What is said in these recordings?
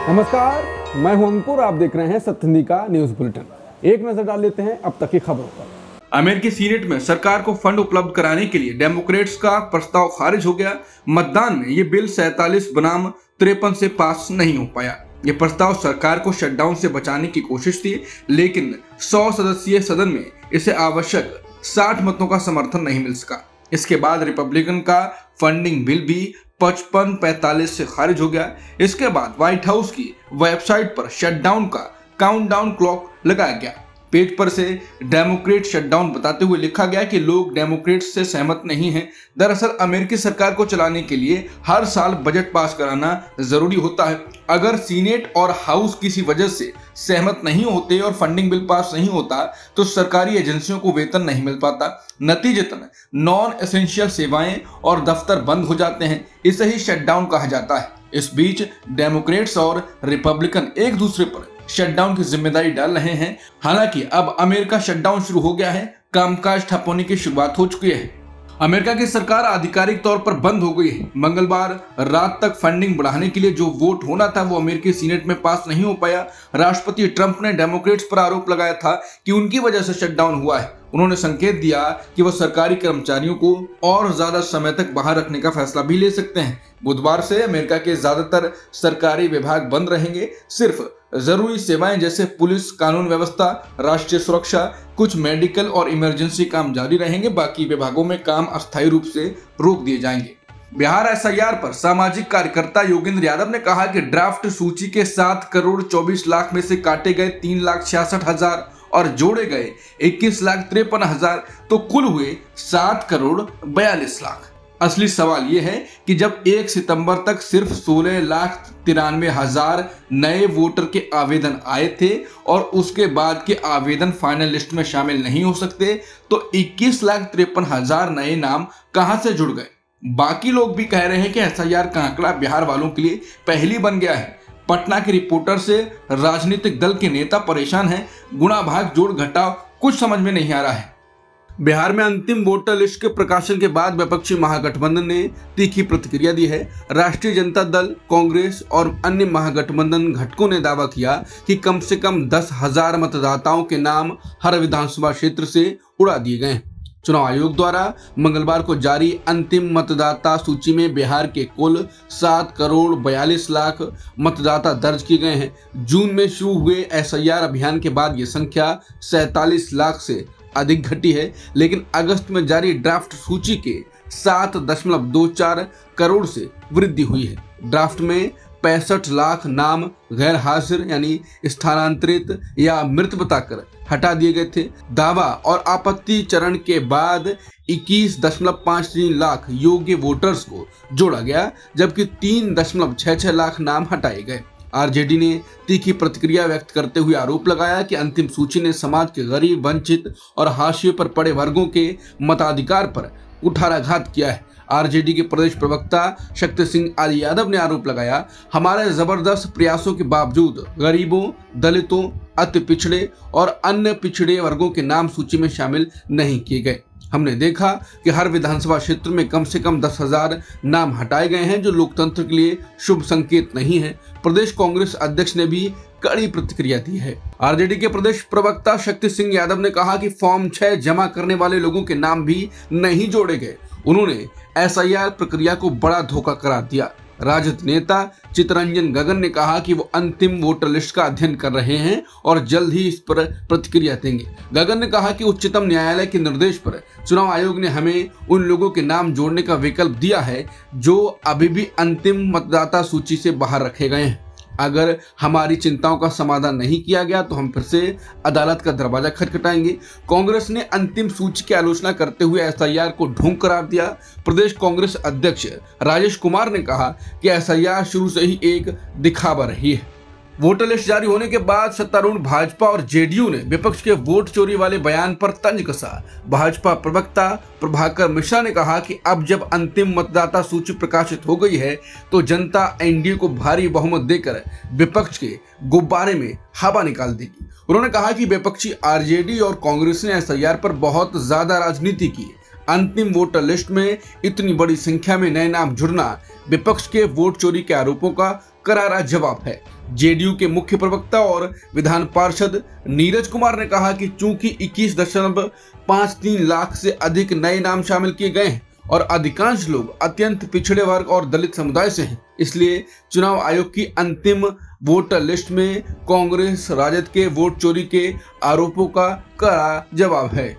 नमस्कार, मैं हूं अंकुर। आप देख रहे हैं सत्य हिंदी का न्यूज बुलेटिन। एक नजर डाल लेते हैं अब तक की खबरों पर। अमेरिकी सीनेट में सरकार को फंड उपलब्ध कराने के लिए डेमोक्रेट्स का प्रस्ताव खारिज हो गया। मतदान में ये बिल 47 बनाम 53 से पास नहीं हो पाया। ये प्रस्ताव सरकार को शटडाउन से बचाने की कोशिश थी, लेकिन 100 सदस्यीय सदन में इसे आवश्यक 60 मतों का समर्थन नहीं मिल सका। इसके बाद रिपब्लिकन का फंडिंग बिल भी 55-45 से खारिज हो गया। इसके बाद व्हाइट हाउस की वेबसाइट पर शटडाउन का काउंटडाउन क्लॉक लगाया गया। पेज पर से डेमोक्रेट शटडाउन बताते हुए लिखा गया कि लोग डेमोक्रेट्स से सहमत नहीं हैं। दरअसल अमेरिकी सरकार को चलाने के लिए हर साल बजट पास कराना जरूरी होता है। अगर सीनेट और हाउस किसी वजह से सहमत नहीं होते और फंडिंग बिल पास नहीं होता तो सरकारी एजेंसियों को वेतन नहीं मिल पाता। नतीजतन नॉन एसेंशियल सेवाएं और दफ्तर बंद हो जाते हैं। इसे ही शटडाउन कहा जाता है। इस बीच डेमोक्रेट्स और रिपब्लिकन एक दूसरे पर शटडाउन की जिम्मेदारी डाल रहे हैं। हालांकि अब अमेरिका शटडाउन शुरू हो गया है, कामकाज ठप होने की शुरुआत हो चुकी है। अमेरिका की सरकार आधिकारिक तौर पर बंद हो गई है। मंगलवार रात तक फंडिंग बढ़ाने के लिए जो वोट होना था वो अमेरिकी सीनेट में पास नहीं हो पाया। राष्ट्रपति ट्रंप ने डेमोक्रेट्स पर आरोप लगाया था कि उनकी वजह से शटडाउन हुआ है। उन्होंने संकेत दिया कि वह सरकारी कर्मचारियों को और ज्यादा समय तक बाहर रखने का फैसला भी ले सकते हैं। बुधवार से अमेरिका के ज्यादातर सरकारी विभाग बंद रहेंगे। सिर्फ जरूरी सेवाएं जैसे पुलिस, कानून व्यवस्था, राष्ट्रीय सुरक्षा, कुछ मेडिकल और इमरजेंसी काम जारी रहेंगे। बाकी विभागों में काम अस्थायी रूप से रोक दिए जाएंगे। बिहार एसआईआर पर सामाजिक कार्यकर्ता योगेंद्र यादव ने कहा कि ड्राफ्ट सूची के 7 करोड़ 24 लाख में से काटे गए 3,66,000 और जोड़े गए 21,53,000 तो कुल हुए 7 करोड़ 42 लाख। असली सवाल यह है कि जब 1 सितंबर तक सिर्फ 16,93,000 नए वोटर के आवेदन आए थे और उसके बाद के आवेदन फाइनल लिस्ट में शामिल नहीं हो सकते तो 21,53,000 नए नाम कहां से जुड़ गए। बाकी लोग भी कह रहे हैं कि एसआईआर का आंकड़ा बिहार वालों के लिए पहली बन गया है। पटना के रिपोर्टर से राजनीतिक दल के नेता परेशान हैं। गुणा भाग जोड़ घटाव कुछ समझ में नहीं आ रहा है। बिहार में अंतिम वोटर लिस्ट के प्रकाशन के बाद विपक्षी महागठबंधन ने तीखी प्रतिक्रिया दी है। राष्ट्रीय जनता दल, कांग्रेस और अन्य महागठबंधन घटकों ने दावा किया कि कम से कम 10,000 मतदाताओं के नाम हर विधानसभा क्षेत्र से उड़ा दिए गए हैं। चुनाव आयोग द्वारा मंगलवार को जारी अंतिम मतदाता सूची में बिहार के कुल 7 करोड़ 42 लाख मतदाता दर्ज किए गए हैं। जून में शुरू हुए एसआईआर अभियान के बाद ये संख्या 47 लाख से अधिक घटी है, लेकिन अगस्त में जारी ड्राफ्ट सूची के 7.24 करोड़ से वृद्धि हुई है। ड्राफ्ट में 65 लाख नाम गैर हाजिर यानी स्थानांतरित या मृत बताकर हटा दिए गए थे। दावा और आपत्ति चरण के बाद 21.53 लाख योग्य वोटर्स को जोड़ा गया, जबकि 3.66 लाख नाम हटाए गए। आरजेडी ने तीखी प्रतिक्रिया व्यक्त करते हुए आरोप लगाया कि अंतिम सूची ने समाज के गरीब, वंचित और हाशिए पर पड़े वर्गों के मताधिकार पर कुठाराघात किया है। आरजेडी के प्रदेश प्रवक्ता शक्ति सिंह आदि यादव ने आरोप लगाया, हमारे जबरदस्त प्रयासों के बावजूद गरीबों, दलितों, अति पिछड़े और अन्य पिछड़े वर्गों के नाम सूची में शामिल नहीं किए गए। हमने देखा कि हर विधानसभा क्षेत्र में कम से कम 10,000 नाम हटाए गए हैं, जो लोकतंत्र के लिए शुभ संकेत नहीं है। प्रदेश कांग्रेस अध्यक्ष ने भी कड़ी प्रतिक्रिया दी है। आरजेडी के प्रदेश प्रवक्ता शक्ति सिंह यादव ने कहा कि फॉर्म 6 जमा करने वाले लोगों के नाम भी नहीं जोड़े गए। उन्होंने एसआईआर प्रक्रिया को बड़ा धोखा करार दिया। राजद नेता चितरंजन गगन ने कहा कि वो अंतिम वोटर लिस्ट का अध्ययन कर रहे हैं और जल्द ही इस पर प्रतिक्रिया देंगे। गगन ने कहा कि उच्चतम न्यायालय के निर्देश पर चुनाव आयोग ने हमें उन लोगों के नाम जोड़ने का विकल्प दिया है जो अभी भी अंतिम मतदाता सूची से बाहर रखे गए हैं। अगर हमारी चिंताओं का समाधान नहीं किया गया तो हम फिर से अदालत का दरवाजा खटखटाएंगे। कांग्रेस ने अंतिम सूची की आलोचना करते हुए एसआईआर को ढोंग करार दिया। प्रदेश कांग्रेस अध्यक्ष राजेश कुमार ने कहा कि एसआईआर शुरू से ही एक दिखावा रही है। वोटर लिस्ट जारी होने के बाद सत्तारूढ़ भाजपा और जेडीयू ने विपक्ष के वोट चोरी वाले बयान पर तंज कसा। भाजपा प्रवक्ता प्रभाकर मिश्रा ने कहा कि अब जब अंतिम मतदाता सूची प्रकाशित हो गई है तो जनता एनडीए को भारी बहुमत देकर विपक्ष के गुब्बारे में हवा निकाल देगी। उन्होंने कहा कि विपक्षी आरजेडी और कांग्रेस ने एसआईआर पर बहुत ज्यादा राजनीति की। अंतिम वोटर लिस्ट में इतनी बड़ी संख्या में नए नाम जुड़ना विपक्ष के वोट चोरी के आरोपों का करारा जवाब है। जेडीयू के मुख्य प्रवक्ता और विधान पार्षद नीरज कुमार ने कहा कि चूंकि 21.53 लाख से अधिक नए नाम शामिल किए गए हैं और अधिकांश लोग अत्यंत पिछड़े वर्ग और दलित समुदाय से हैं, इसलिए चुनाव आयोग की अंतिम वोटर लिस्ट में कांग्रेस राजद के वोट चोरी के आरोपों का कड़ा जवाब है।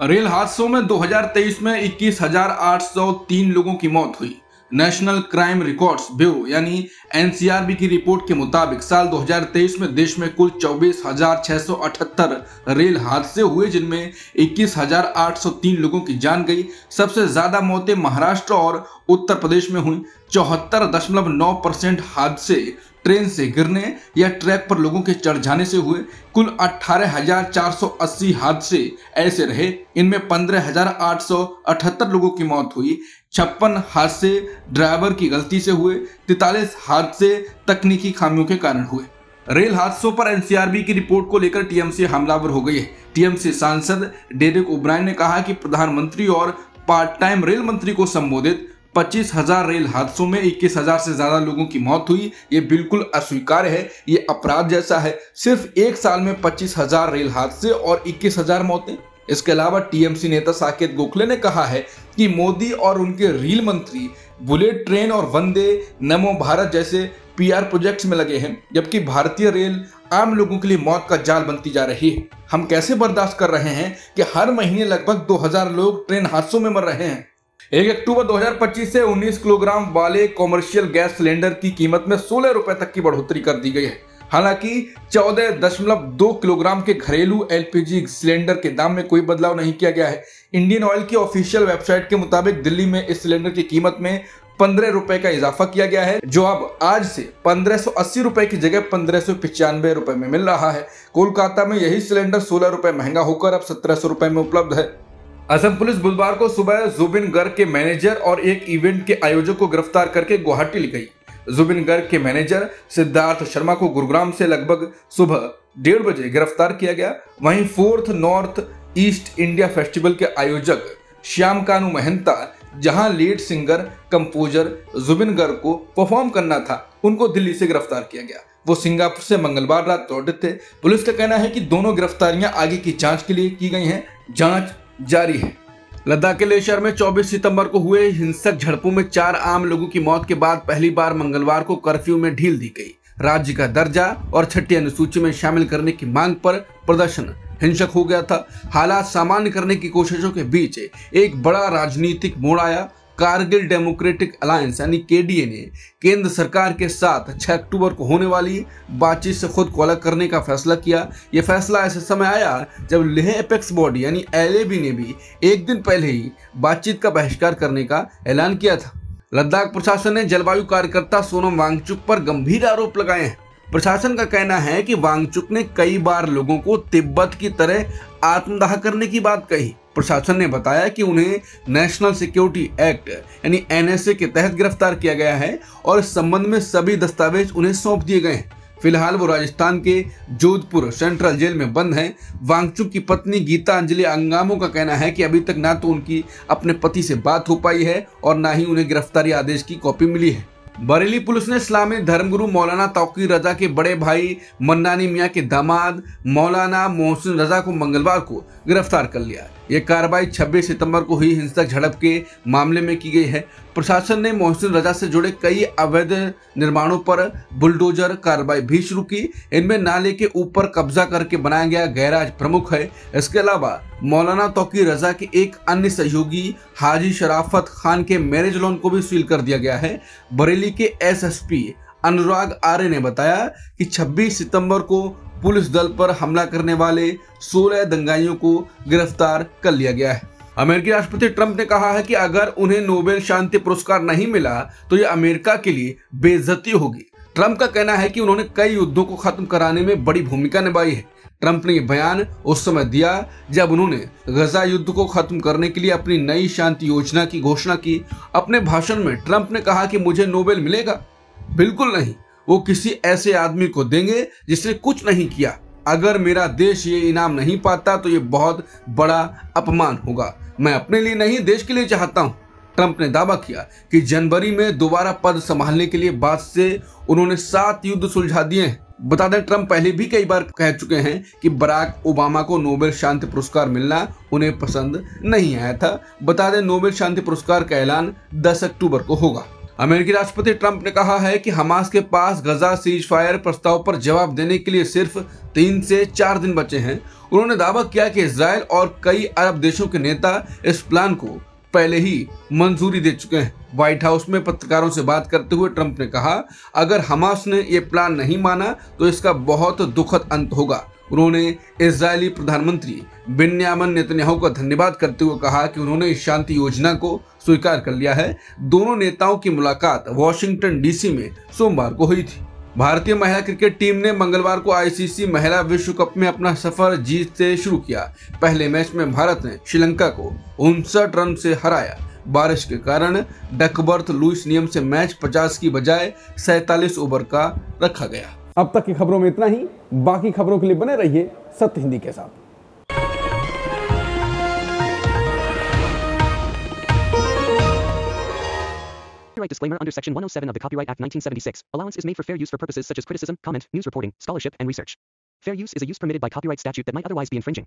रेल हादसों में 2023 में 21,803 लोगों की मौत हुई। नेशनल क्राइम रिकॉर्ड्स ब्यूरो यानी एनसीआरबी की रिपोर्ट के मुताबिक साल 2023 में देश में कुल 24,678 रेल हादसे हुए, जिनमें 21,803 लोगों की जान गई। सबसे ज्यादा मौतें महाराष्ट्र और उत्तर प्रदेश में हुई। 74.9% हादसे ट्रेन से गिरने या ट्रैक पर लोगों के चढ़ जाने से हुए। कुल 18,480 हादसे ऐसे रहे, इनमें 15,878 लोगों की मौत हुई। 56 हादसे ड्राइवर की गलती से हुए। 43 हादसे तकनीकी खामियों के कारण हुए। रेल हादसों पर एनसीआरबी की रिपोर्ट को लेकर टीएमसी हमलावर हो गई है। टीएमसी सांसद डेरेक ओब्रायन ने कहा कि प्रधानमंत्री और पार्ट टाइम रेल मंत्री को संबोधित 25,000 रेल हादसों में 21,000 से ज्यादा लोगों की मौत हुई। ये बिल्कुल अस्वीकार्य है, ये अपराध जैसा है। सिर्फ एक साल में 25,000 रेल हादसे और 21,000 मौतें। इसके अलावा टीएमसी नेता साकेत गोखले ने कहा है कि मोदी और उनके रेल मंत्री बुलेट ट्रेन और वंदे नमो भारत जैसे पीआर प्रोजेक्ट्स में लगे हैं, जबकि भारतीय रेल आम लोगों के लिए मौत का जाल बनती जा रही है। हम कैसे बर्दाश्त कर रहे हैं कि हर महीने लगभग 2,000 लोग ट्रेन हादसों में मर रहे हैं। 1 अक्टूबर 2025 से 19 किलोग्राम वाले कॉमर्शियल गैस सिलेंडर की कीमत में 16 रुपए तक की बढ़ोतरी कर दी गई है। हालांकि 14.2 किलोग्राम के घरेलू एलपीजी सिलेंडर के दाम में कोई बदलाव नहीं किया गया है। इंडियन ऑयल की ऑफिशियल वेबसाइट के मुताबिक दिल्ली में इस सिलेंडर की कीमत में 15 रुपए का इजाफा किया गया है, जो अब आज से 1580 रुपए की जगह 1595 रुपए में मिल रहा है। कोलकाता में यही सिलेंडर 16 रुपए महंगा होकर अब 1700 रुपए में उपलब्ध है। असम पुलिस बुधवार को सुबह जुबिन गर्ग के मैनेजर और एक इवेंट के आयोजक को गिरफ्तार करके गुवाहाटी ले गई। जुबिन गर्ग के मैनेजर सिद्धार्थ शर्मा को गुरुग्राम से लगभग सुबह 1:30 बजे गिरफ्तार किया गया। वहीं 4th north east India festival के आयोजक श्याम कानू महंता, जहां lead singer composer Zubeen Garg को परफॉर्म करना था, उनको दिल्ली से गिरफ्तार किया गया। वो सिंगापुर से मंगलवार रात लौटे थे। पुलिस का कहना है कि दोनों गिरफ्तारियां आगे की जांच के लिए की गई हैं। जांच जारी है। लद्दाख के लेह शहर में 24 सितंबर को हुए हिंसक झड़पों में 4 आम लोगों की मौत के बाद पहली बार मंगलवार को कर्फ्यू में ढील दी गई। राज्य का दर्जा और छठी अनुसूची में शामिल करने की मांग पर प्रदर्शन हिंसक हो गया था। हालात सामान्य करने की कोशिशों के बीच एक बड़ा राजनीतिक मोड़ आया। कारगिल डेमोक्रेटिक अलायंस यानी केडीए ने केंद्र सरकार के साथ 6 अक्टूबर को होने वाली बातचीत से खुद को अलग करने का फैसला किया। यह फैसला ऐसे समय आया जब लेह एपेक्स बॉडी यानी एलएबी ने भी एक दिन पहले ही बातचीत का बहिष्कार करने का ऐलान किया था। लद्दाख प्रशासन ने जलवायु कार्यकर्ता सोनम वांगचुक पर गंभीर आरोप लगाए हैं। प्रशासन का कहना है कि वांगचुक ने कई बार लोगों को तिब्बत की तरह आत्मदाह करने की बात कही। प्रशासन ने बताया कि उन्हें नेशनल सिक्योरिटी एक्ट यानी एनएसए के तहत गिरफ्तार किया गया है और इस संबंध में सभी दस्तावेज उन्हें सौंप दिए गए हैं। फिलहाल वो राजस्थान के जोधपुर सेंट्रल जेल में बंद हैं। वांगचुक की पत्नी गीता अंजलि अंगामो का कहना है कि अभी तक ना तो उनकी अपने पति से बात हो पाई है और ना ही उन्हें गिरफ्तारी आदेश की कॉपी मिली है। बरेली पुलिस ने इस्लामी धर्मगुरु मौलाना तौकीर रजा के बड़े भाई मन्नानी मियां के दामाद मौलाना मोहसिन रजा को मंगलवार को गिरफ्तार कर लिया। यह कार्रवाई 26 सितंबर को हुई हिंसक झड़प के मामले में की गई है। प्रशासन ने मोहसिन रजा से जुड़े कई अवैध निर्माणों पर बुलडोजर कार्रवाई भी शुरू की। इनमें नाले के ऊपर कब्जा करके बनाया गया गैराज प्रमुख है। इसके अलावा मौलाना तौकीर रजा के एक अन्य सहयोगी हाजी शराफत खान के मैरिज लॉन को भी सील कर दिया गया है। बरेली के एसएसपी अनुराग आर्य ने बताया कि 26 सितंबर को पुलिस दल पर हमला करने वाले 16 दंगाइयों को गिरफ्तार कर लिया गया है। अमेरिकी राष्ट्रपति ट्रंप ने कहा है कि अगर उन्हें नोबेल शांति पुरस्कार नहीं मिला तो यह अमेरिका के लिए बेइज्जती होगी। ट्रंप का कहना है कि उन्होंने कई युद्धों को खत्म कराने में बड़ी भूमिका निभाई है। ट्रंप ने यह बयान उस समय दिया जब उन्होंने गजा युद्ध को खत्म करने के लिए अपनी नई शांति योजना की घोषणा की। अपने भाषण में ट्रंप ने कहा कि मुझे नोबेल मिलेगा? बिल्कुल नहीं, वो किसी ऐसे आदमी को देंगे जिसने कुछ नहीं किया। अगर मेरा देश ये इनाम नहीं पाता तो ये बहुत बड़ा अपमान होगा। मैं अपने लिए नहीं, देश के लिए चाहता हूँ। ट्रंप ने दावा किया कि जनवरी में दोबारा पद संभालने के लिए बाद से उन्होंने 7 युद्ध सुलझा दिए हैं। बता दें, ट्रंप पहले भी कई बार कह चुके हैं कि बराक ओबामा को नोबेल शांति पुरस्कार मिलना उन्हें पसंद नहीं आया था। बता दें, नोबेल शांति पुरस्कार का ऐलान 10 अक्टूबर को होगा। अमेरिकी राष्ट्रपति ट्रंप ने कहा है कि हमास के पास गजा सीज फायर प्रस्ताव पर जवाब देने के लिए सिर्फ 3 से 4 दिन बचे हैं। उन्होंने दावा किया कि इजराइल और कई अरब देशों के नेता इस प्लान को पहले ही मंजूरी दे चुके हैं। व्हाइट हाउस में पत्रकारों से बात करते हुए ट्रंप ने कहा, अगर हमास ने ये प्लान नहीं माना तो इसका बहुत दुखद अंत होगा। उन्होंने इजरायली प्रधानमंत्री बेन्यामिन नेतन्याहू का धन्यवाद करते हुए कहा कि उन्होंने इस शांति योजना को स्वीकार कर लिया है। दोनों नेताओं की मुलाकात वॉशिंगटन डीसी में सोमवार को हुई थी। भारतीय महिला क्रिकेट टीम ने मंगलवार को आईसीसी महिला विश्व कप में अपना सफर जीत से शुरू किया। पहले मैच में भारत ने श्रीलंका को 59 रन से हराया। बारिश के कारण डकवर्थ लुईस नियम से मैच 50 की बजाय 47 ओवर का रखा गया। अब तक की खबरों में इतना ही। बाकी खबरों के लिए बने रहिए सत्य हिंदी के साथ। Copyright disclaimer under Section 107 of the Copyright Act 1976. Allowance is made for fair use for purposes such as criticism, comment, news reporting, scholarship, and research. Fair use is a use permitted by copyright statute that might otherwise be infringing.